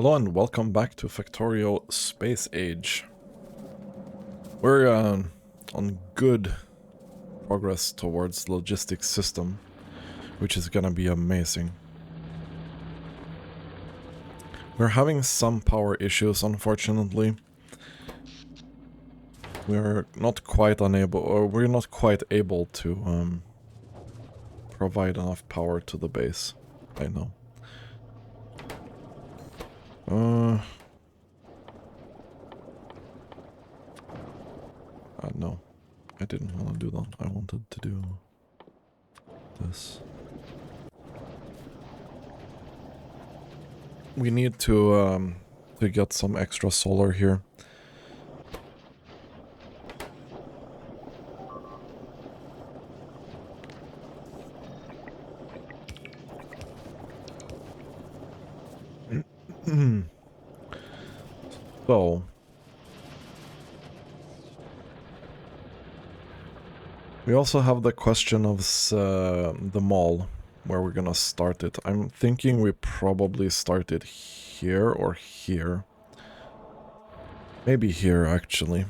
Hello and welcome back to Factorio Space Age. We're on good progress towards the logistic system, which is gonna be amazing. We're having some power issues, unfortunately. We're not quite able to provide enough power to the base right now. No, I didn't want to do that. I wanted to do this. We need to get some extra solar here. So we also have the question of the mall, where we're gonna start it. I'm thinking we probably start it here or here. Maybe here, actually.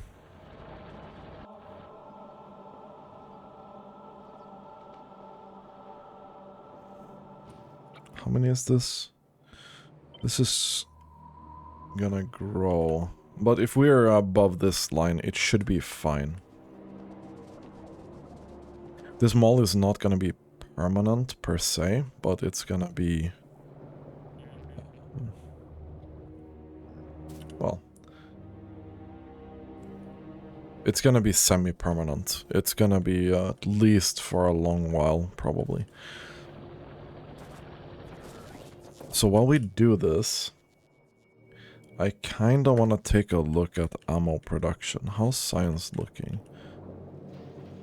How many is this? This is gonna grow. But if we're above this line, it should be fine. This mall is not gonna be permanent per se, but it's gonna be... well... it's gonna be semi-permanent. It's gonna be at least for a long while, probably. So while we do this, I kinda wanna take a look at ammo production. How's science looking?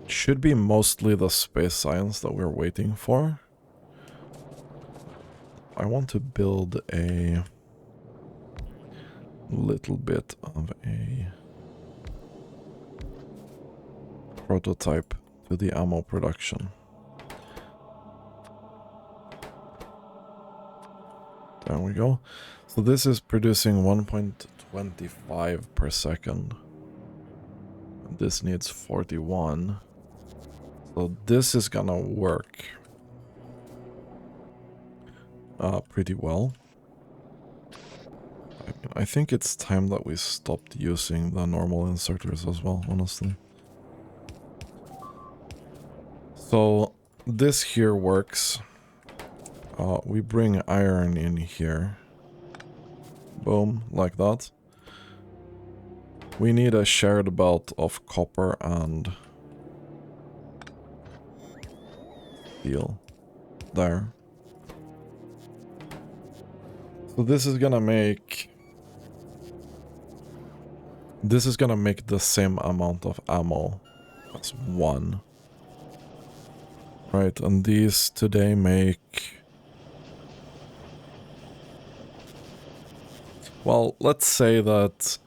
It should be mostly the space science that we're waiting for. I want to build a little bit of a prototype to the ammo production. There we go. So this is producing 1.25 per second. This needs 41. So this is gonna work pretty well. I think it's time that we stopped using the normal inserters as well, honestly. So this here works. We bring iron in here. Boom, like that. We need a shared belt of copper and steel. There. So this is gonna make... this is gonna make the same amount of ammo as one. Right, and these today make... well, let's say that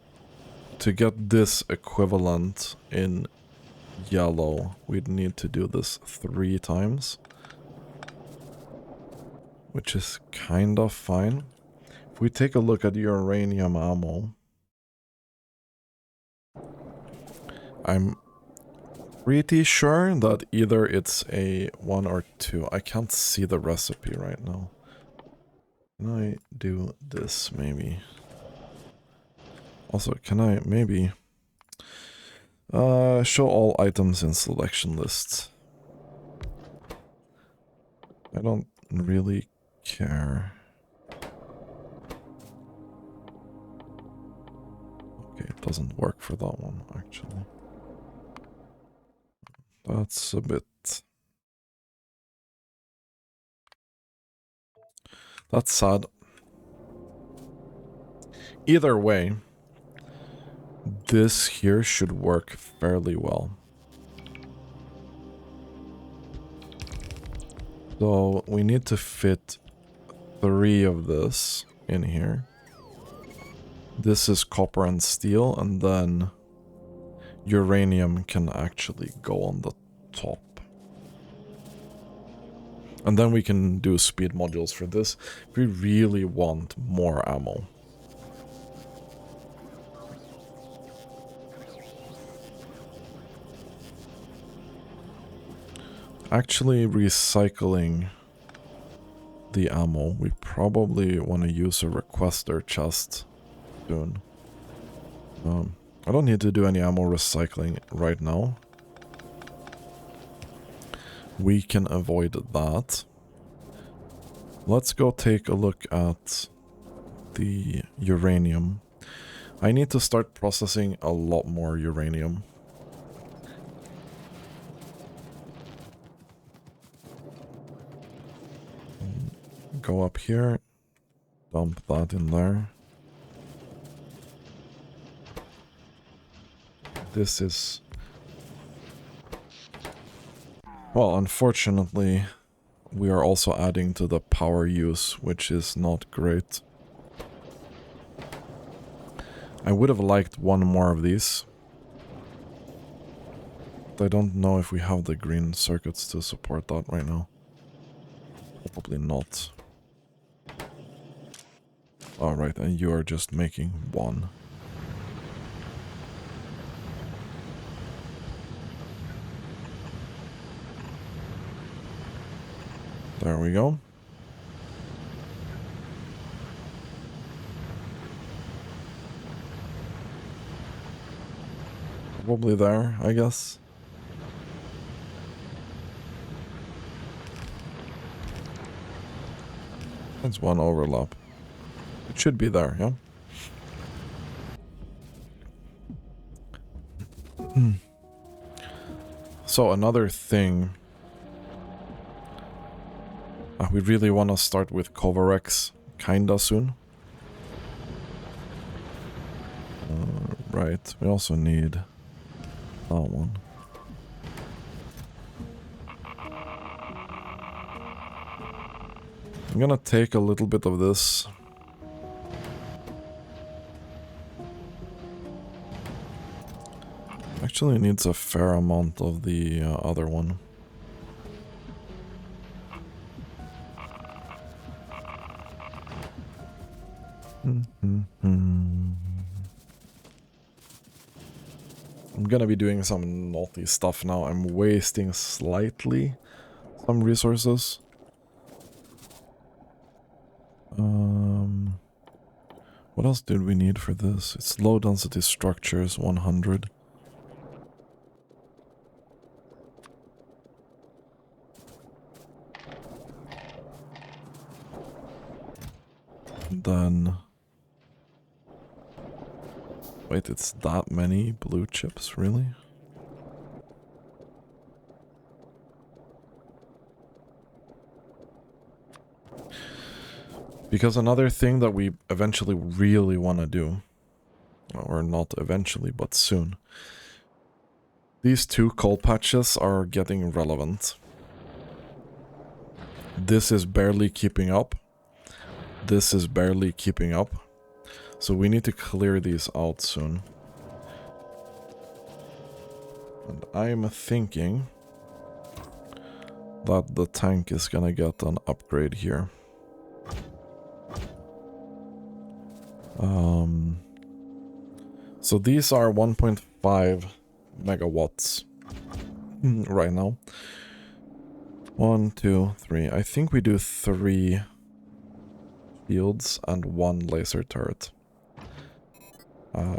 to get this equivalent in yellow, we'd need to do this 3 times. Which is kind of fine. If we take a look at uranium ammo, I'm pretty sure that either it's a 1 or 2. I can't see the recipe right now. Can I do this, maybe? Also, can I maybe... show all items in selection lists. I don't really care. Okay, it doesn't work for that one, actually. That's a bit... that's sad. Either way, this here should work fairly well. So we need to fit 3 of this in here. This is copper and steel, and then uranium can actually go on the top. And then we can do speed modules for this if we really want more ammo. actually recycling the ammo. We probably want to use a requester chest soon. I don't need to do any ammo recycling right now. We can avoid that. Let's go take a look at the uranium. I need to start processing a lot more uranium. Go up here, dump that in there. This is... well, unfortunately, we are also adding to the power use, which is not great. I would have liked one more of these. But I don't know if we have the green circuits to support that right now. Probably not. Alright, and you are just making one. There we go. Probably there, I guess. That's one overlap. It should be there, yeah? So another thing... we really want to start with Covarex kinda soon. Right, we also need that one. I'm gonna take a little bit of this. Actually needs a fair amount of the other one. I'm gonna be doing some naughty stuff now. I'm wasting slightly some resources. What else did we need for this? It's low density structures, 100. And then... wait, it's that many blue chips, really? Because another thing that we eventually really want to do, or not eventually, but soon, these two coal patches are getting relevant. This is barely keeping up. This is barely keeping up. So we need to clear these out soon. And I'm thinking that the tank is gonna get an upgrade here. So these are 1.5 megawatts right now. 1, 2, 3. I think we do 3 shields and 1 laser turret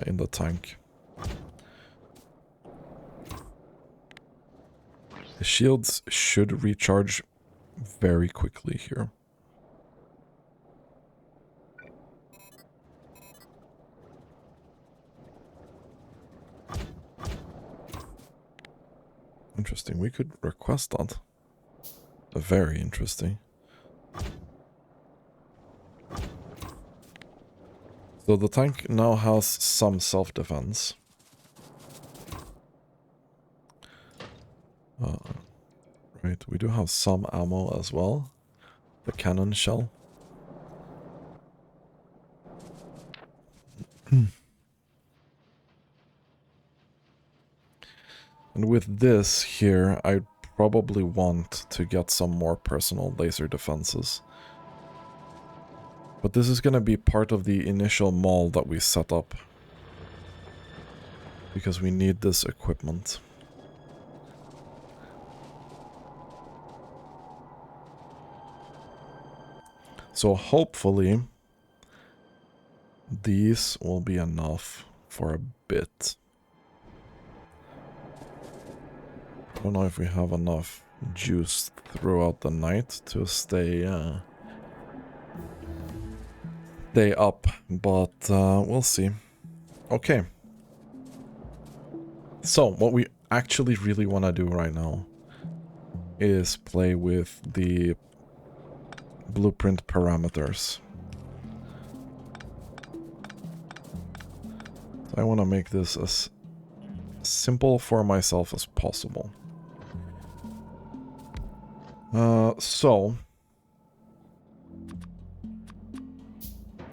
in the tank. The shields should recharge very quickly here. Interesting, we could request that. Very interesting. So the tank now has some self-defense. Right, we do have some ammo as well. The cannon shell. And with this here, I probably want to get some more personal laser defenses. But this is going to be part of the initial mall that we set up. Because we need this equipment. So hopefully these will be enough for a bit. I don't know if we have enough juice throughout the night to stay up, but we'll see. Okay. So what we actually really want to do right now is play with the blueprint parameters. I want to make this as simple for myself as possible. So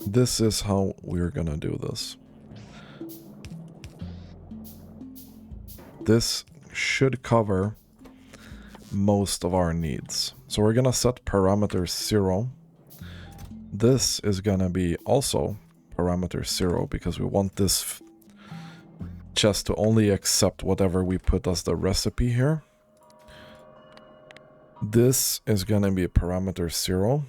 this is how we're gonna do this. This should cover most of our needs. So we're gonna set parameter 0. This is gonna be also parameter 0 because we want this chest to only accept whatever we put as the recipe here. This is gonna be parameter 0.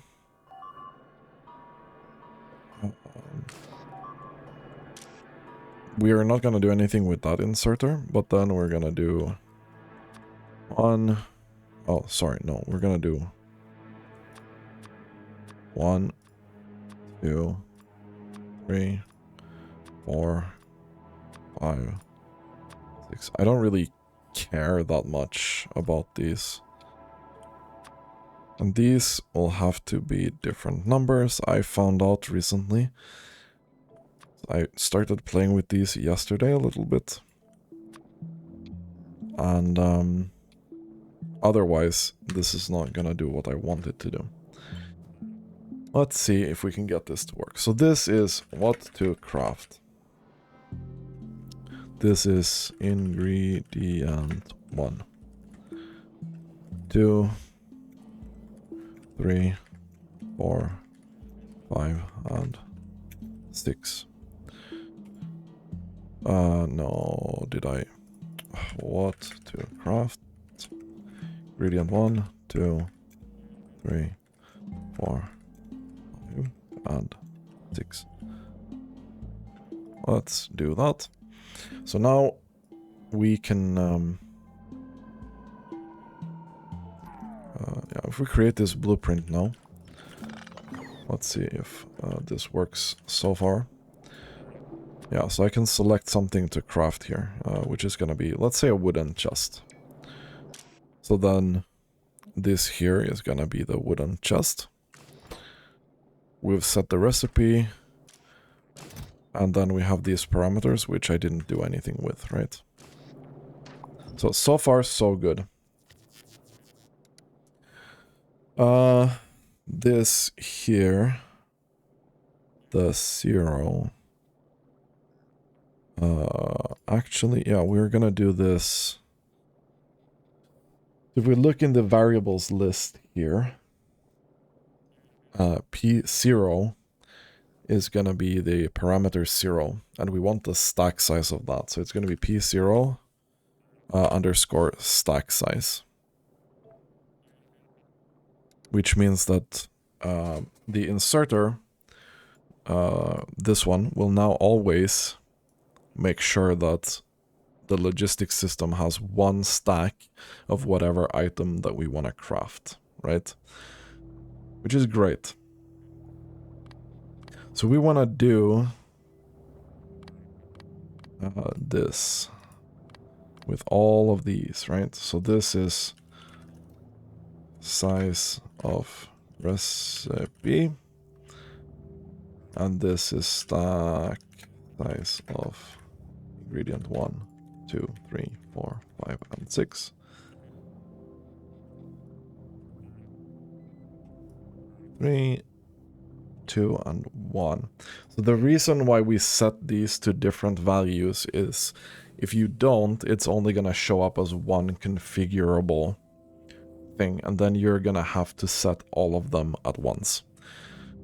We are not gonna do anything with that inserter, but then we're gonna do one. Oh, sorry, no, we're gonna do 1, 2, 3, 4, 5, 6. I don't really care that much about these. And these will have to be different numbers. I found out recently. I started playing with these yesterday a little bit. And otherwise, this is not gonna do what I want it to do. Let's see if we can get this to work. So this is what to craft. This is ingredient 1, 2, 3, 4, 5, and 6. No, did I? What to craft? Ingredient 1, 2, 3, 4, 5, and 6. Let's do that. So now we can, yeah, if we create this blueprint now, let's see if this works so far. Yeah, so I can select something to craft here, which is going to be, let's say, a wooden chest. So then this here is going to be the wooden chest. We've set the recipe, and then we have these parameters, which I didn't do anything with, right? So far, so good. This here, the 0. Actually, yeah, we're gonna do this. If we look in the variables list here, P0 is gonna be the parameter 0, and we want the stack size of that. So it's gonna be P0 underscore stack size. Which means that the inserter, this one, will now always make sure that the logistics system has one stack of whatever item that we want to craft, right? Which is great. So we want to do this with all of these, right? So this is size of recipe, and this is stack size of ingredient 1, 2, 3, 4, 5, and 6. Three, 2, and 1. So the reason why we set these to different values is if you don't, it's only going to show up as one configurable thing, and then you're going to have to set all of them at once.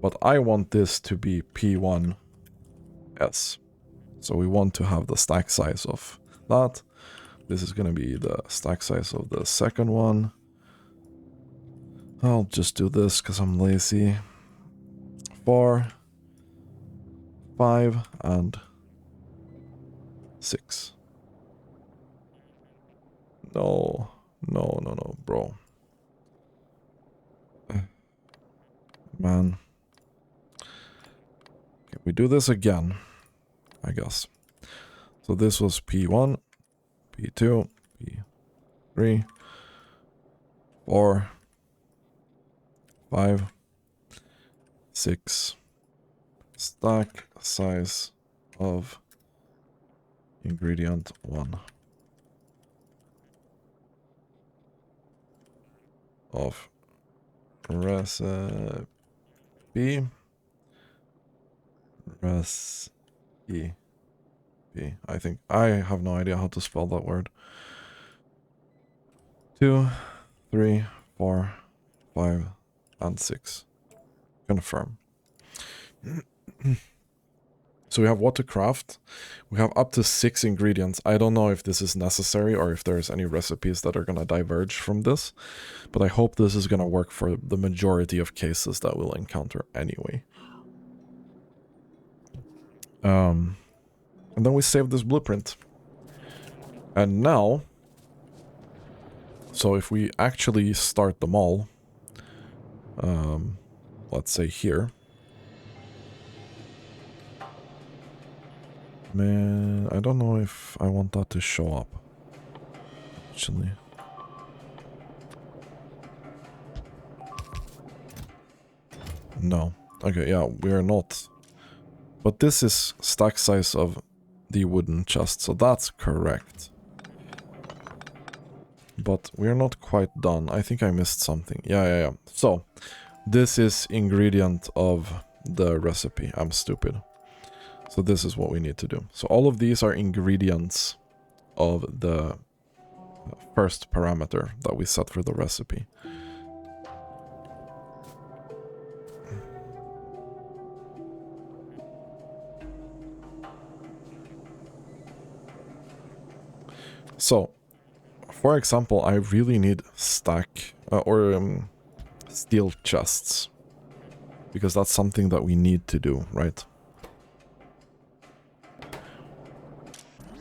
But I want this to be P1S. So we want to have the stack size of that. This is going to be the stack size of the second one. I'll just do this because I'm lazy. 4, 5, and 6. No, no, bro. Man. Okay, we do this again, I guess. So this was P1, P2, P3, 4, 5, 6. Stack size of ingredient 1 of recipe. I think I have no idea how to spell that word. 2, 3, 4, 5, and 6. Confirm. So we have what to craft. We have up to 6 ingredients. I don't know if this is necessary or if there's any recipes that are going to diverge from this, but I hope this is going to work for the majority of cases that we'll encounter anyway. And then we save this blueprint. And now, so if we actually start them all, let's say here. Man, I don't know if I want that to show up, actually. No. Okay, yeah, we are not. But this is stack size of the wooden chest, so that's correct. But we're not quite done. I think I missed something. Yeah. So, this is ingredient of the recipe. I'm stupid. So this is what we need to do. So all of these are ingredients of the first parameter that we set for the recipe. So, for example, I really need stack steel chests, because that's something that we need to do, right?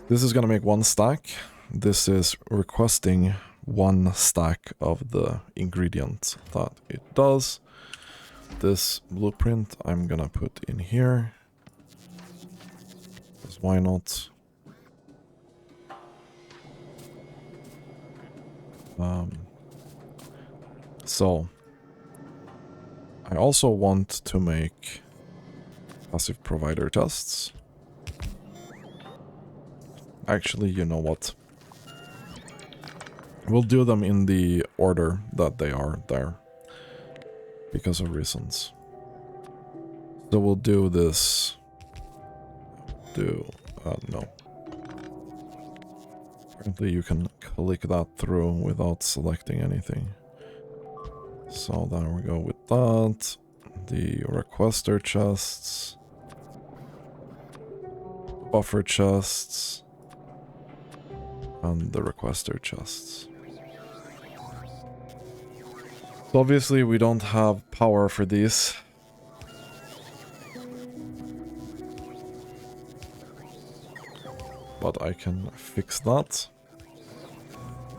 This is gonna make 1 stack. This is requesting 1 stack of the ingredient that it does. This blueprint I'm gonna put in here. Because why not? So, I also want to make passive provider tests. Actually, you know what? We'll do them in the order that they are there, because of reasons. So we'll do this. No. Apparently you can click that through without selecting anything. So there we go with that. The requester chests. Buffer chests. And the requester chests. So obviously we don't have power for these. But I can fix that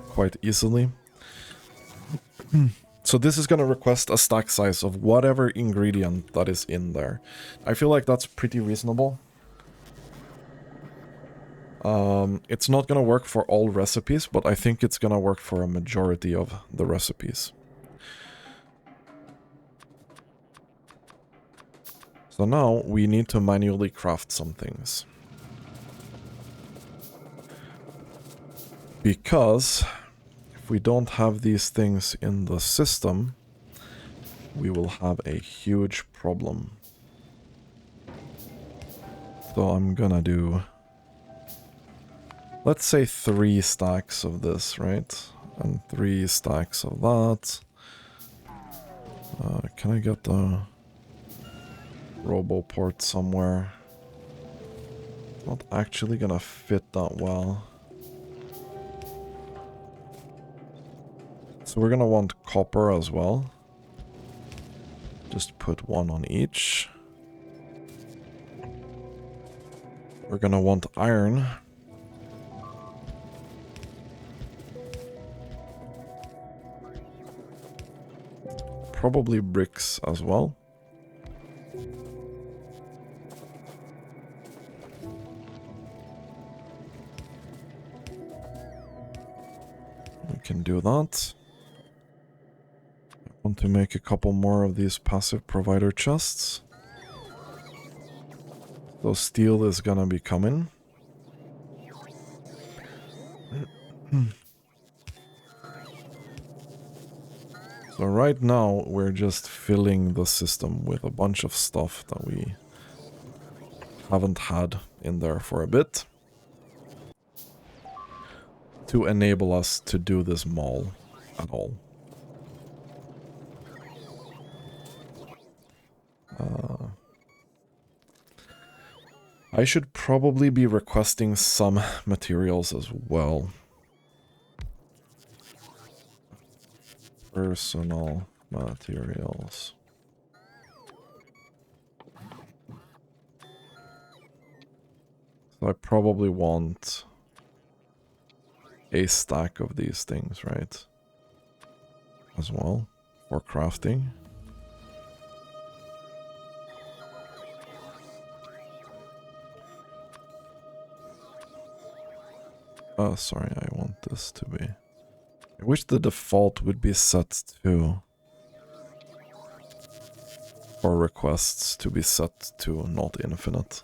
quite easily. So this is going to request a stack size of whatever ingredient that is in there. I feel like that's pretty reasonable. It's not going to work for all recipes, but I think it's going to work for a majority of the recipes. So now we need to manually craft some things. Because if we don't have these things in the system, we will have a huge problem. So I'm gonna do, let's say 3 stacks of this, right? And 3 stacks of that. Can I get the robo port somewhere? Not actually gonna fit that well. So we're gonna want copper as well. Just put 1 on each. We're gonna want iron. Probably bricks as well. We can do that. I want to make a couple more of these passive provider chests. So steel is gonna be coming. So right now we're just filling the system with a bunch of stuff that we haven't had in there for a bit to enable us to do this mall at all. I should probably be requesting some materials as well. Personal materials. So I probably want a stack of these things, right? As well, for crafting. Oh, sorry, I want this to be... I wish the default would be set to... for requests to be set to not infinite.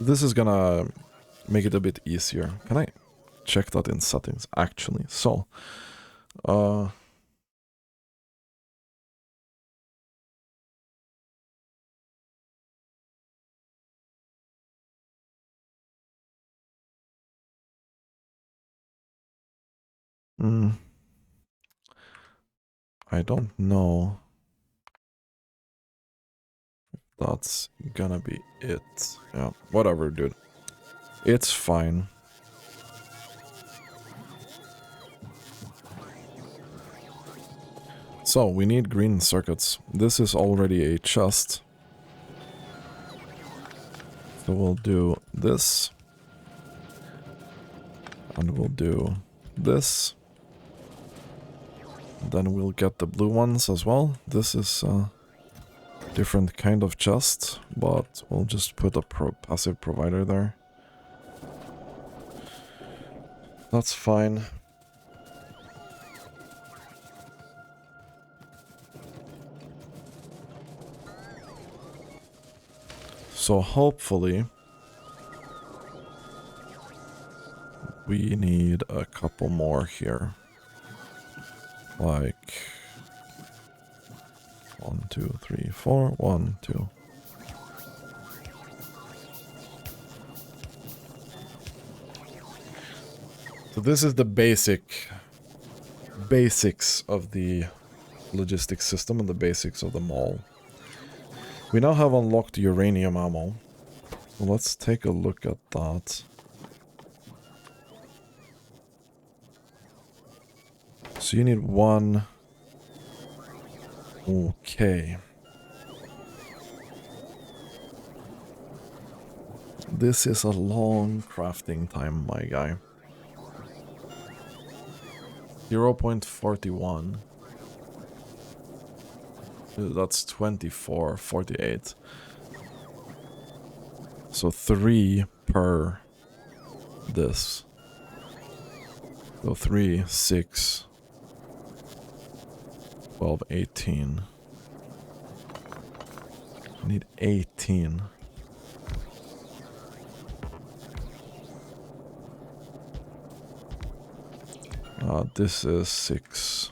This is gonna make it a bit easier. Can I check that in settings, actually? So, I don't know. That's gonna be it. Yeah, whatever, dude. It's fine. So, we need green circuits. This is already a chest. So we'll do this. And we'll do this. Then we'll get the blue ones as well. This is a different kind of chest, but we'll just put a passive provider there. That's fine. So hopefully we need a couple more here. Like 1, 2, 3, 4, 1, 2. So this is the basics of the logistics system and the basics of the mall. We now have unlocked uranium ammo. So let's take a look at that. So you need 1. Okay. This is a long crafting time, my guy. 0.41. That's 24.48. So 3 per this. So 3, 6, 12, 18. I need 18. This is 6.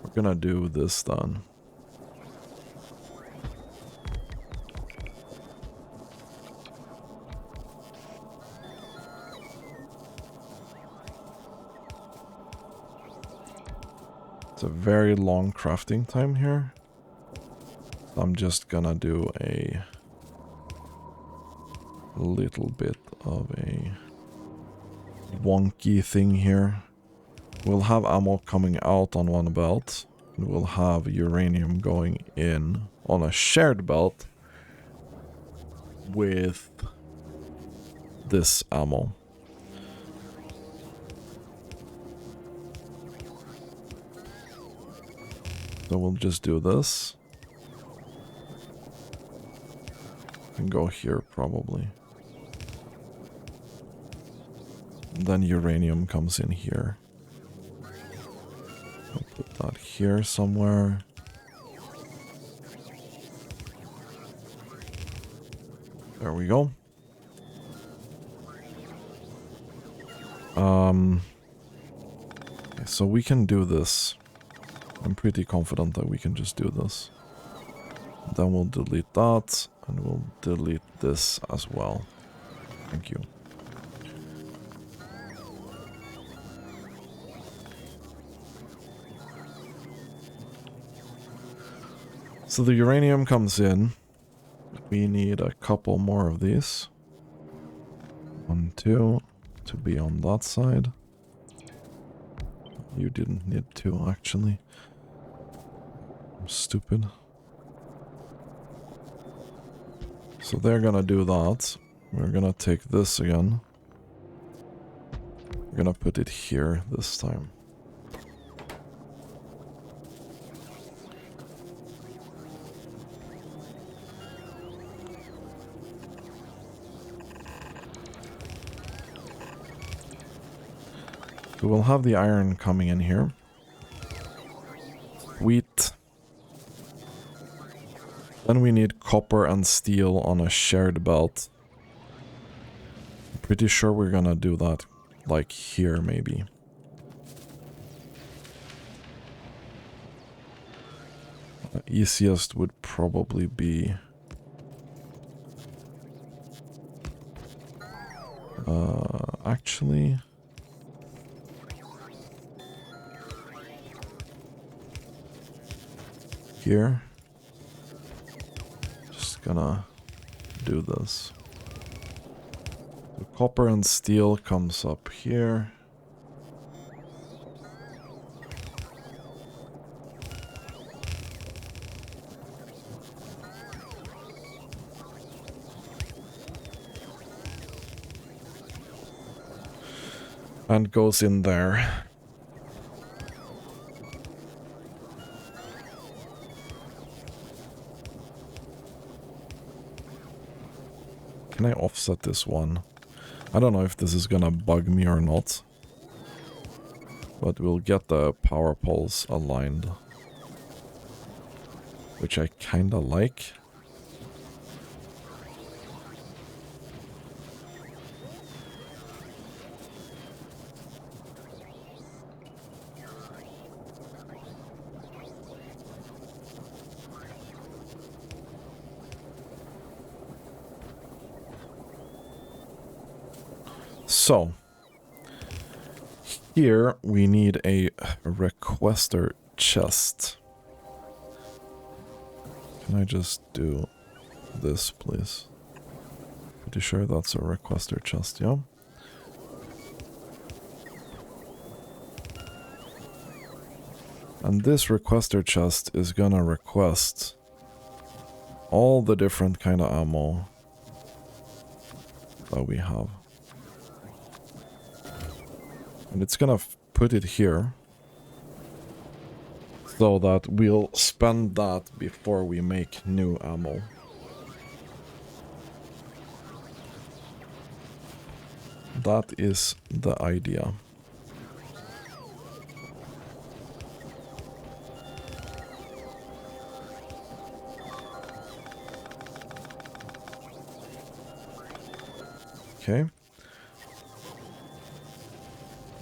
We're gonna do this then. It's a very long crafting time here. I'm just gonna do a little bit of a wonky thing here. We'll have ammo coming out on one belt, and we'll have uranium going in on a shared belt with this ammo. So we'll just do this. And go here probably. Then uranium comes in here. I'll put that here somewhere. There we go. So we can do this. I'm pretty confident that we can just do this. Then we'll delete that, and we'll delete this as well. Thank you. So the uranium comes in. We need a couple more of these. 1, 2, to be on that side. You didn't need to, actually. I'm stupid. So they're gonna do that. We're gonna take this again. We're gonna put it here this time. So we'll have the iron coming in here. Wheat. Then we need copper and steel on a shared belt. I'm pretty sure we're gonna do that like here maybe. Easiest would probably be actually here. Just gonna do this. The copper and steel comes up here. And goes in there. Can I offset this one? I don't know if this is gonna bug me or not. But we'll get the power poles aligned. Which I kinda like. So, here we need a requester chest. Can I just do this, please? Pretty sure that's a requester chest, yeah? And this requester chest is gonna request all the different kind of ammo that we have. And it's gonna put it here so that we'll spend that before we make new ammo. That is the idea. Okay.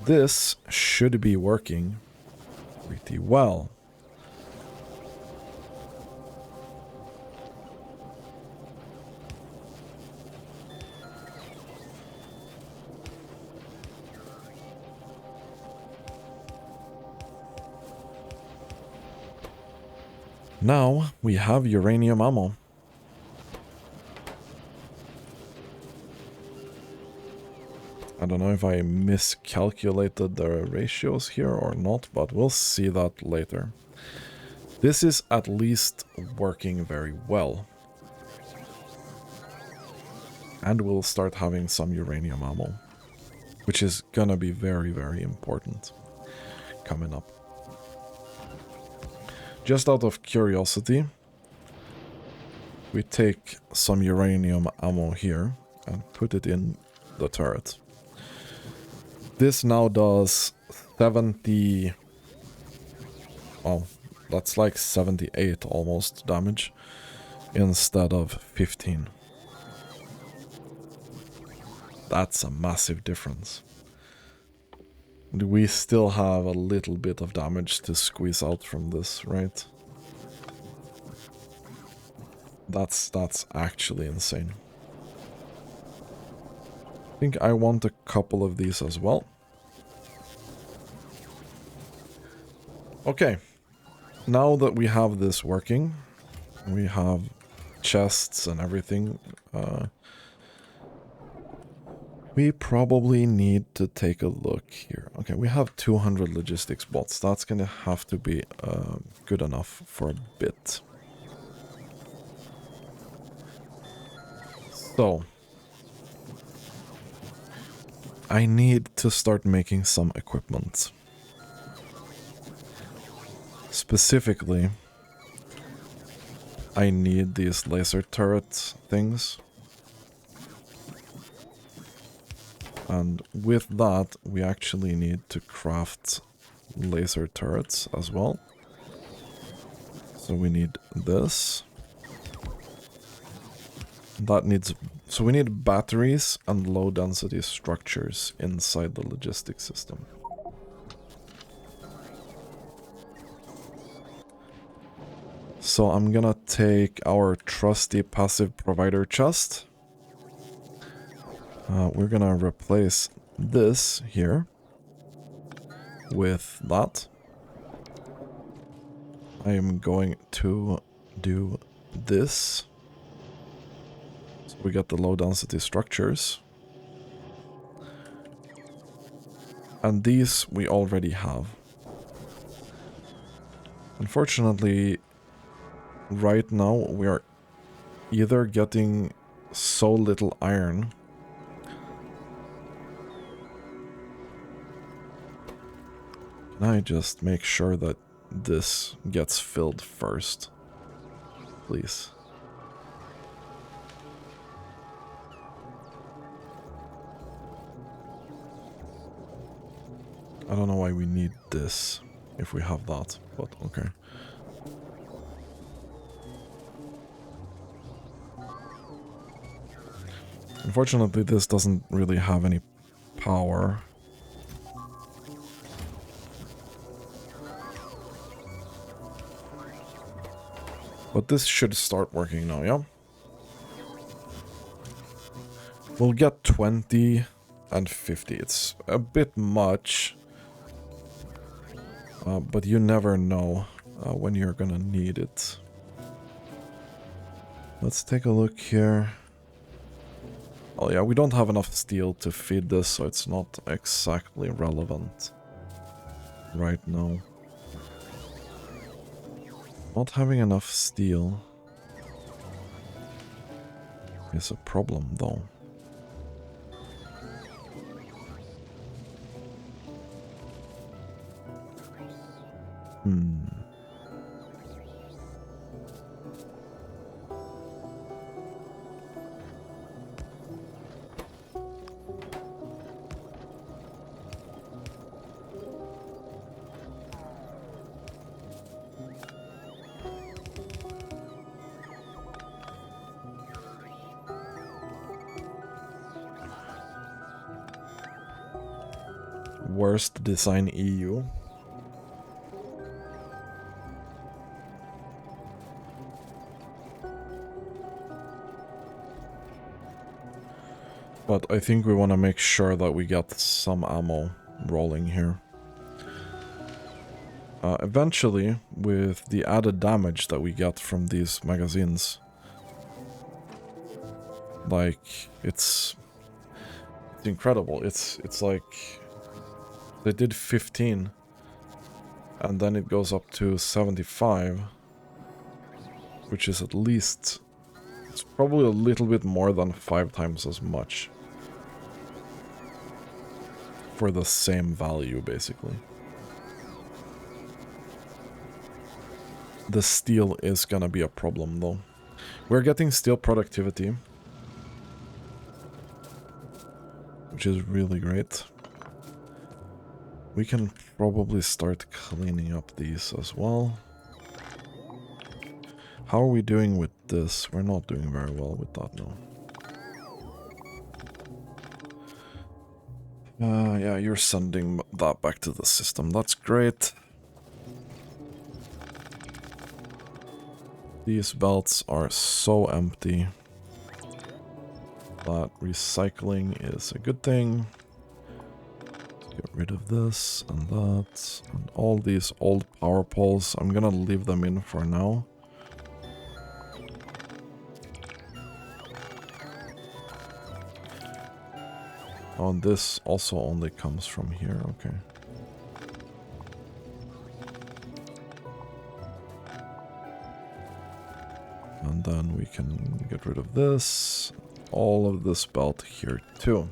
This should be working pretty well. Now we have uranium ammo. I don't know if I miscalculated the ratios here or not, but we'll see that later. This is at least working very well. And we'll start having some uranium ammo, which is gonna be very, very important coming up. Just out of curiosity, we take some uranium ammo here and put it in the turret. This now does 70... oh, that's like 78 almost damage instead of 15. That's a massive difference. We still have a little bit of damage to squeeze out from this, right? That's actually insane. I think I want a couple of these as well. Okay. Now that we have this working, we have chests and everything, we probably need to take a look here. Okay, we have 200 logistics bots. That's gonna have to be good enough for a bit. So, I need to start making some equipment. Specifically, I need these laser turret things. And with that, we actually need to craft laser turrets as well. So we need this. That needs... so we need batteries and low density structures inside the logistics system. So I'm gonna take our trusty passive provider chest. We're gonna replace this here with that. I am going to do this. So we get the low density structures. And these we already have. Unfortunately, right now we are either getting so little iron . Can I just make sure that this gets filled first? Please. I don't know why we need this if we have that, but okay. Unfortunately, this doesn't really have any power. But this should start working now, yeah? We'll get 20 and 50. It's a bit much. But you never know when you're gonna need it. Let's take a look here. Oh yeah, we don't have enough steel to feed this, so it's not exactly relevant right now. Not having enough steel is a problem, though. Worst design EU. But I think we want to make sure that we get some ammo rolling here. Eventually, with the added damage that we get from these magazines, like, it's incredible. It's like they did 15 And then it goes up to 75, which is at least, it's probably a little bit more than 5 times as much for the same value, basically. The steel is gonna be a problem, though. We're getting steel productivity, which is really great. We can probably start cleaning up these as well. How are we doing with this? We're not doing very well with that, no. Yeah, you're sending that back to the system. That's great. These belts are so empty that recycling is a good thing. Get rid of this and that and all these old power poles. I'm gonna leave them in for now. Oh, and this also only comes from here, okay. And then we can get rid of this, all of this belt here too.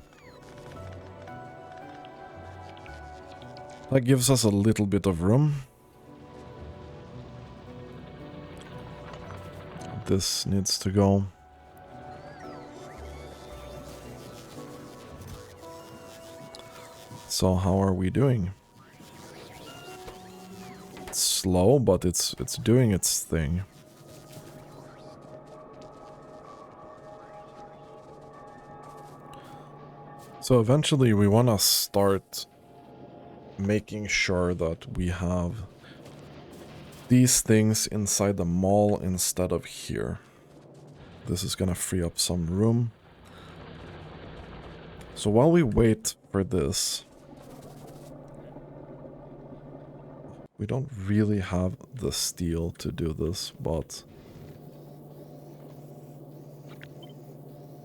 That gives us a little bit of room. This needs to go. So how are we doing? It's slow, but it's doing its thing. So eventually we want to start making sure that we have these things inside the mall instead of here. This is gonna free up some room. So while we wait for this, we don't really have the steel to do this, but...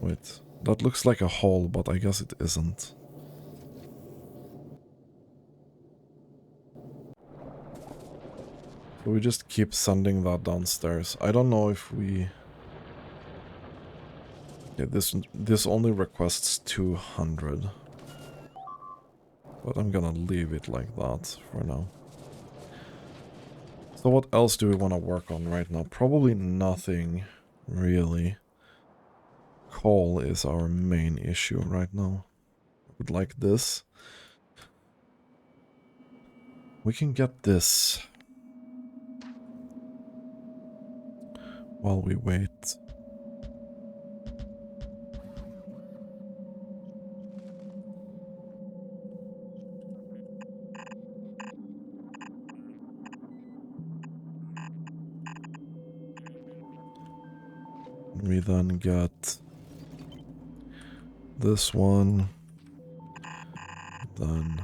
Wait, that looks like a hole, but I guess it isn't. So we just keep sending that downstairs. I don't know if we... Yeah, this only requests 200. But I'm gonna leave it like that for now. So what else do we want to work on right now? Probably nothing, really. Coal is our main issue right now. I would like this. We can get this while we wait. We then get this one. Then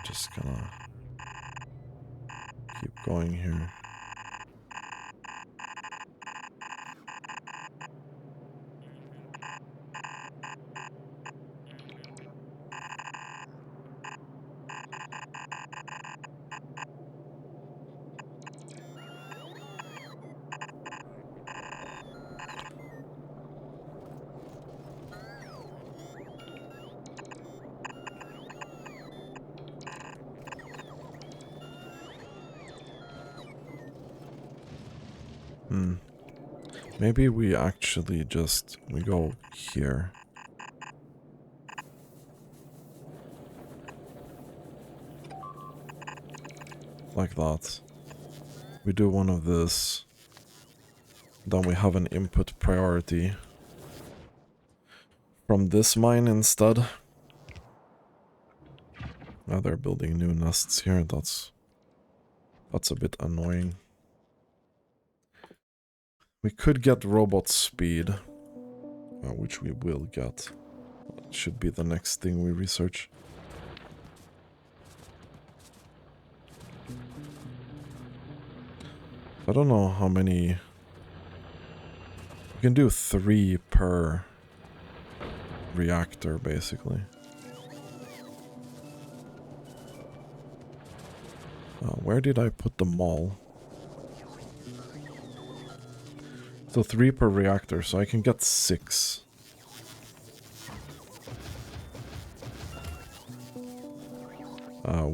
just gonna keep going here. Maybe we actually just, we go here. Like that. We do one of this. Then we have an input priority from this mine instead. Now they're building new nests here. That's a bit annoying. We could get robot speed, which we will get. It should be the next thing we research. I don't know how many... We can do 3 per reactor, basically. Where did I put them all? So 3 per reactor, so I can get 6.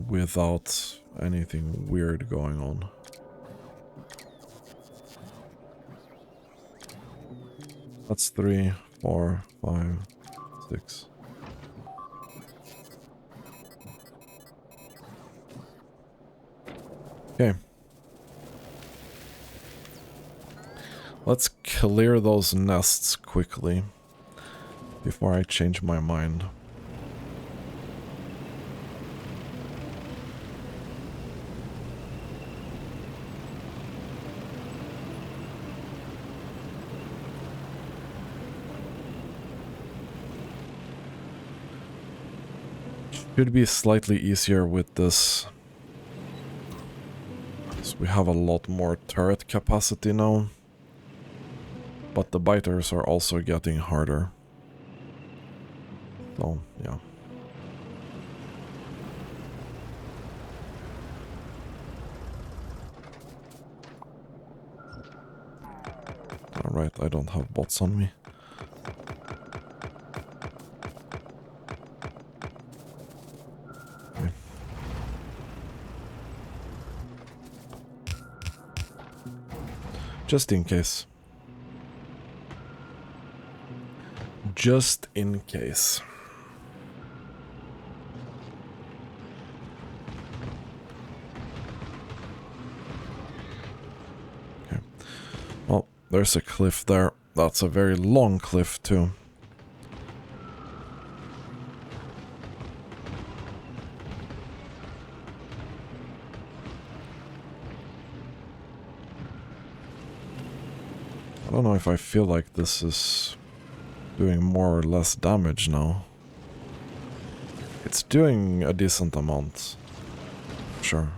Without anything weird going on. That's 3, 4, 5, 6. Okay. Let's clear those nests quickly before I change my mind. Should be slightly easier with this. So we have a lot more turret capacity now. But the biters are also getting harder. So, yeah. Alright, I don't have bots on me. Okay. Just in case. Just in case. Okay. Well, there's a cliff there. That's a very long cliff too. I don't know if I feel like this is doing more or less damage now. It's doing a decent amount. Sure.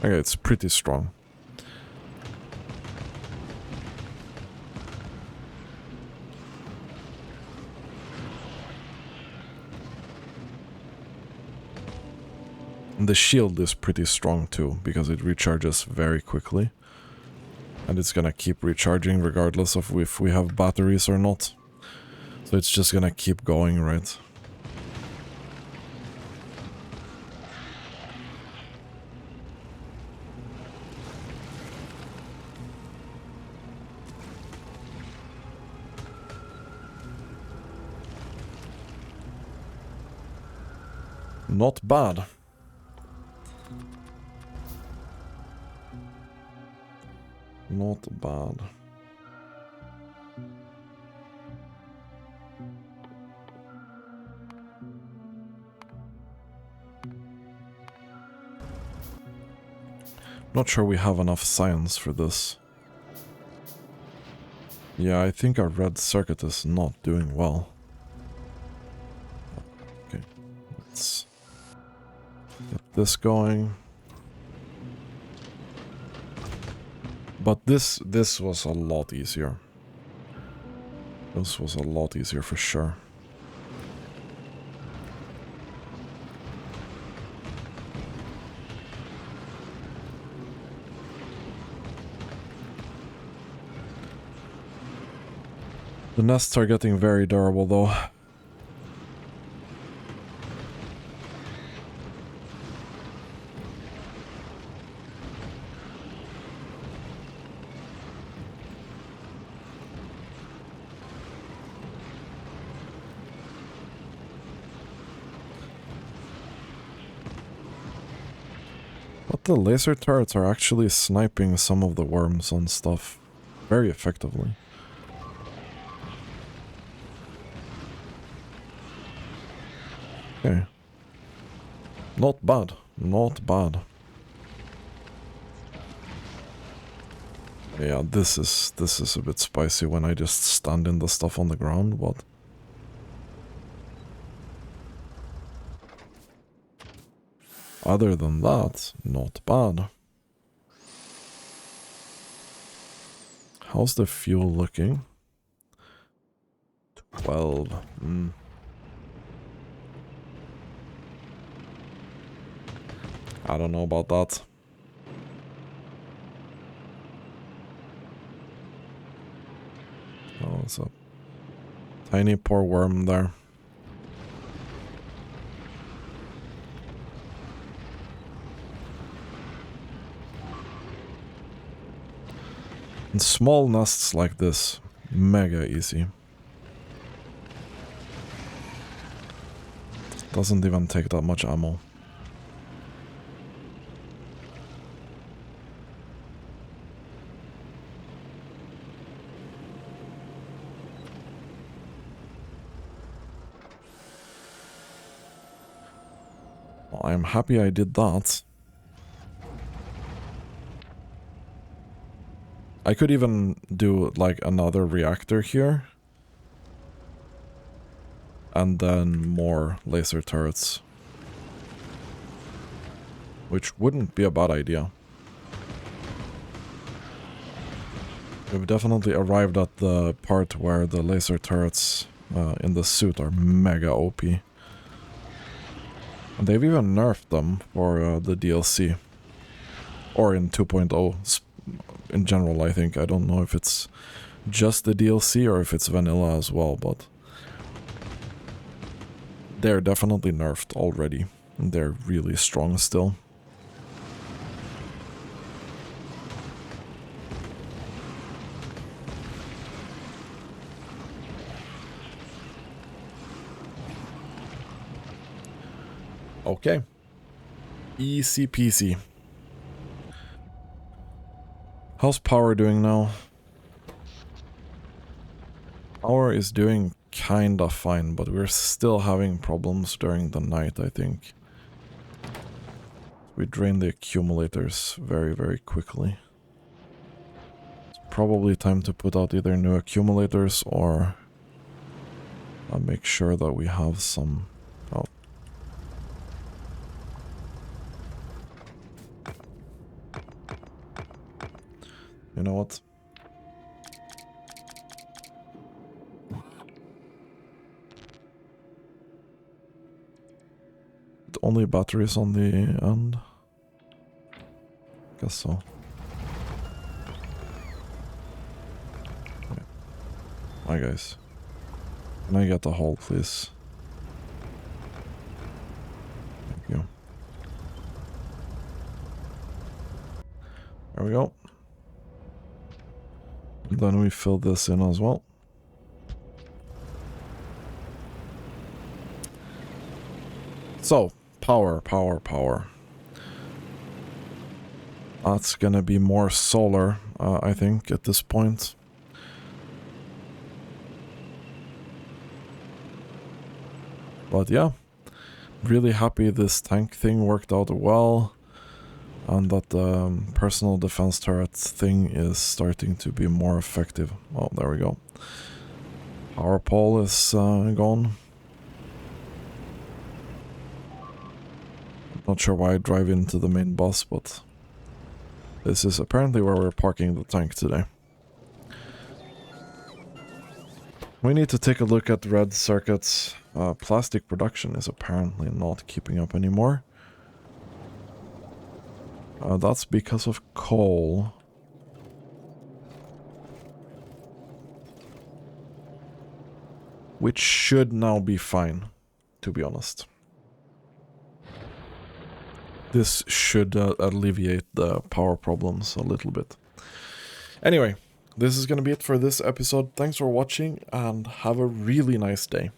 Okay, it's pretty strong. And the shield is pretty strong too, because it recharges very quickly. And it's gonna keep recharging regardless of if we have batteries or not. So it's just gonna keep going, right? Not bad. Not bad. Not sure we have enough science for this. Yeah, I think our red circuit is not doing well. Okay, let's get this going. But this was a lot easier. This was a lot easier for sure. The nests are getting very durable though. But the laser turrets are actually sniping some of the worms on stuff very effectively. Okay. Not bad. Not bad. Yeah, this is a bit spicy when I just stand in the stuff on the ground, but other than that, not bad. How's the fuel looking? 12. I don't know about that. Oh, it's a tiny poor worm there. And small nests like this, mega easy. Doesn't even take that much ammo. Well, I'm happy I did that. I could even do like another reactor here. And then more laser turrets. Which wouldn't be a bad idea. We've definitely arrived at the part where the laser turrets in the suit are mega OP. And they've even nerfed them for the DLC. Or in 2.0 in general, I think. I don't know if it's just the DLC or if it's vanilla as well, but they're definitely nerfed already. And they're really strong still. Okay. Easy peasy. How's power doing now? Power is doing kinda fine, but we're still having problems during the night, I think. We drain the accumulators very, very quickly. It's probably time to put out either new accumulators or make sure that we have some... Oh. You know what? Only batteries on the end? Guess so. Okay. Hi guys. Can I get the hull, please? Thank you. There we go. And then we fill this in as well. So, power. That's gonna be more solar, I think, at this point. But yeah, really happy this tank thing worked out well. And that the personal defense turret thing is starting to be more effective. Oh, there we go. Power pole is gone. Not sure why I drive into the main bus, but this is apparently where we're parking the tank today. We need to take a look at red circuits. Plastic production is apparently not keeping up anymore. That's because of coal. Which should now be fine, to be honest. This should alleviate the power problems a little bit. Anyway, this is going to be it for this episode. Thanks for watching and have a really nice day.